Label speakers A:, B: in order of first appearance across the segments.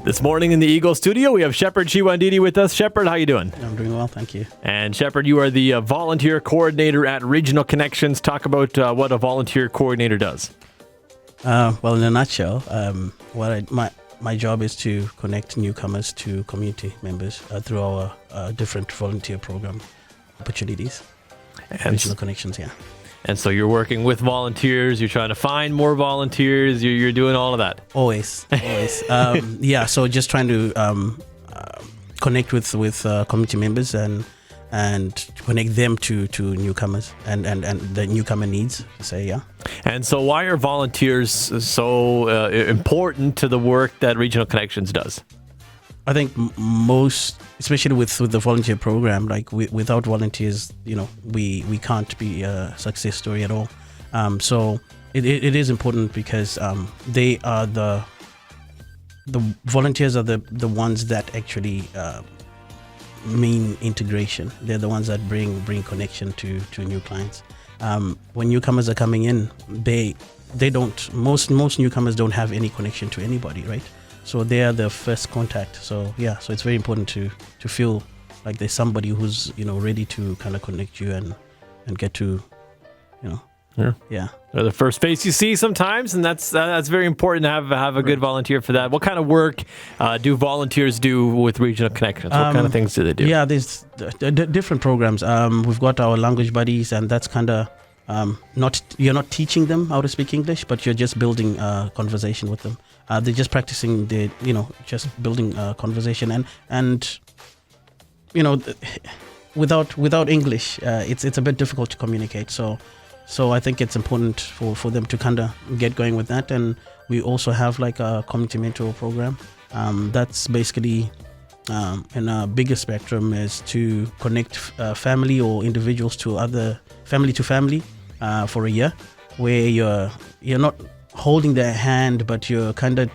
A: This morning in the Eagle studio, we have Shepherd Chiwandire with us. Shepherd, how you doing?
B: I'm doing well, thank you.
A: And Shepherd, you are the volunteer coordinator at Regional Connections. Talk about what a volunteer coordinator does.
B: Well, in a nutshell, my job is to connect newcomers to community members through our different volunteer program opportunities.
A: And
B: Regional Connections, yeah.
A: And so you're working with volunteers, you're trying to find more volunteers, you're doing all of that.
B: Always. Yeah, so just trying to connect with community members and connect them to newcomers and the newcomer needs, say, yeah.
A: And so why are volunteers so important to the work that Regional Connections does?
B: I think most, especially with the volunteer program, like without volunteers, we can't be a success story at all. So it is important because they are the volunteers are the ones that actually mean integration. They're the ones that bring connection to new clients. When newcomers are coming in, they don't, most newcomers don't have any connection to anybody, right? So they are the first contact. So yeah, so it's very important to feel like there's somebody who's ready to kind of connect you and get to yeah.
A: They're the first face you see sometimes, and that's very important to have a good volunteer for that. What kind of work do volunteers do with Regional Connections? What kind of things do they do?
B: Yeah, there's different programs. We've got our language buddies, and that's kind of you're not teaching them how to speak English, but you're just building conversation with them. They're just practicing just building conversation and without English, it's a bit difficult to communicate. So I think it's important for them to kind of get going with that. And we also have like a community mentor program. That's basically in a bigger spectrum is to connect family or individuals to other family to family for a year, where you're not holding their hand, but you're kind of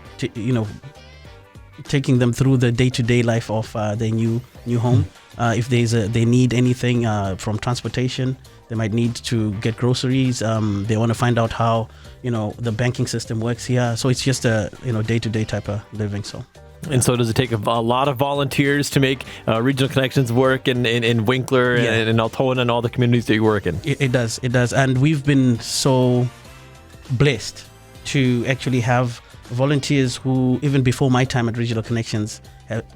B: taking them through the day-to-day life of their new home. If they need anything from transportation, they might need to get groceries. They want to find out how the banking system works here. So it's just a day-to-day type of living. So.
A: And so does it take a lot of volunteers to make Regional Connections work in Winkler and Altona and all the communities that you work in?
B: It does. And we've been so blessed to actually have volunteers who, even before my time at Regional Connections,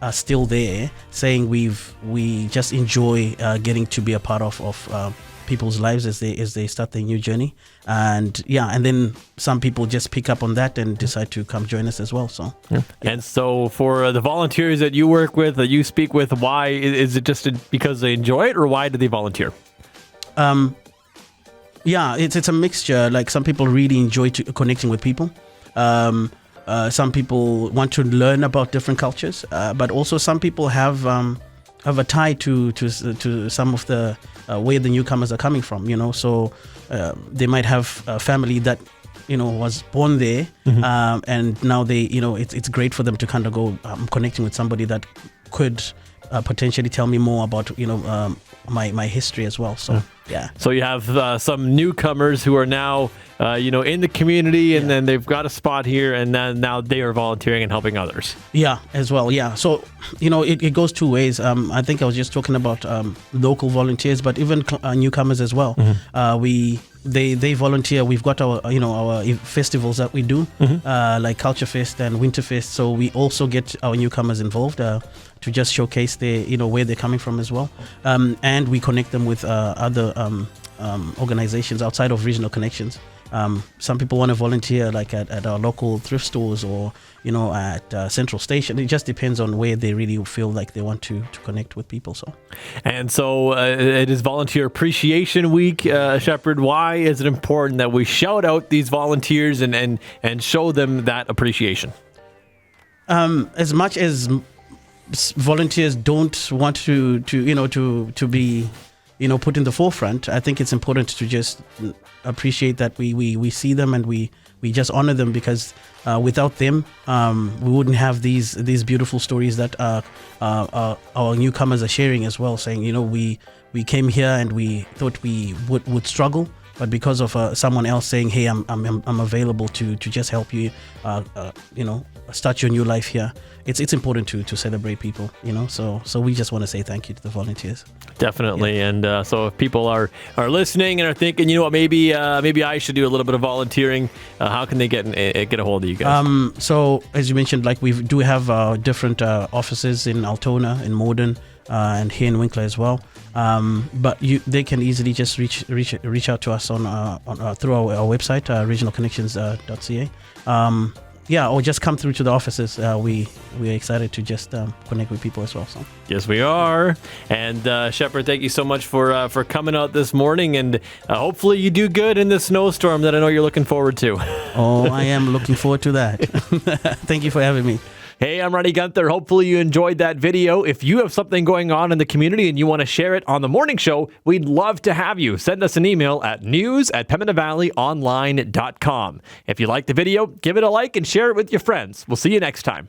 B: are still there, saying we just enjoy getting to be a part of people's lives as they start their new journey. And then some people just pick up on that and decide to come join us as well. So
A: And so for the volunteers that you work with, that you speak with, why is it just because they enjoy it, or why do they volunteer?
B: It's a mixture. Like some people really enjoy connecting with people. Some people want to learn about different cultures, but also some people have a tie to some of the where the newcomers are coming from. So they might have a family that was born there, and now they it's great for them to kind of go connecting with somebody that could potentially tell me more about my history as well. So yeah.
A: So you have some newcomers who are now in the community, and then they've got a spot here, and then now they are volunteering and helping others.
B: Yeah, as well. Yeah. So it goes two ways. I think I was just talking about local volunteers, but even newcomers as well. They volunteer. We've got our our festivals that we do, like Culture Fest and Winter Fest. So we also get our newcomers involved to just showcase their where they're coming from as well, and we connect them with other organizations outside of Regional Connections. Some people want to volunteer like at our local thrift stores or at Central Station. It just depends on where they really feel like they want to connect with people. So
A: it is Volunteer Appreciation Week. Shepherd, why is it important that we shout out these volunteers and show them that appreciation?
B: As much as volunteers don't want to be put in the forefront, I think it's important to just appreciate that we see them and we just honor them, because without them we wouldn't have these beautiful stories that our newcomers are sharing as well, saying we came here and we thought we would struggle, but because of someone else saying, "Hey, I'm available to just help you, start your new life here." It's important to celebrate people, So we just want to say thank you to the volunteers.
A: Definitely, and so if people are listening and are thinking, you know what, maybe I should do a little bit of volunteering, how can they get a hold of you guys?
B: So as you mentioned, like we do have different offices in Altona, in Morden, and here in Winkler as well. But they can easily just reach out to us on through our website, regionalconnections.ca. Or just come through to the offices. We're excited to just connect with people as well. So
A: yes, we are. And Shepherd, thank you so much for coming out this morning, and hopefully you do good in this snowstorm that I know you're looking forward to.
B: Oh, I am looking forward to that. Thank you for having me.
A: Hey, I'm Ronnie Gunther. Hopefully you enjoyed that video. If you have something going on in the community and you want to share it on the morning show, we'd love to have you. Send us an email at news@pembinavalleyonline.com. If you like the video, give it a like and share it with your friends. We'll see you next time.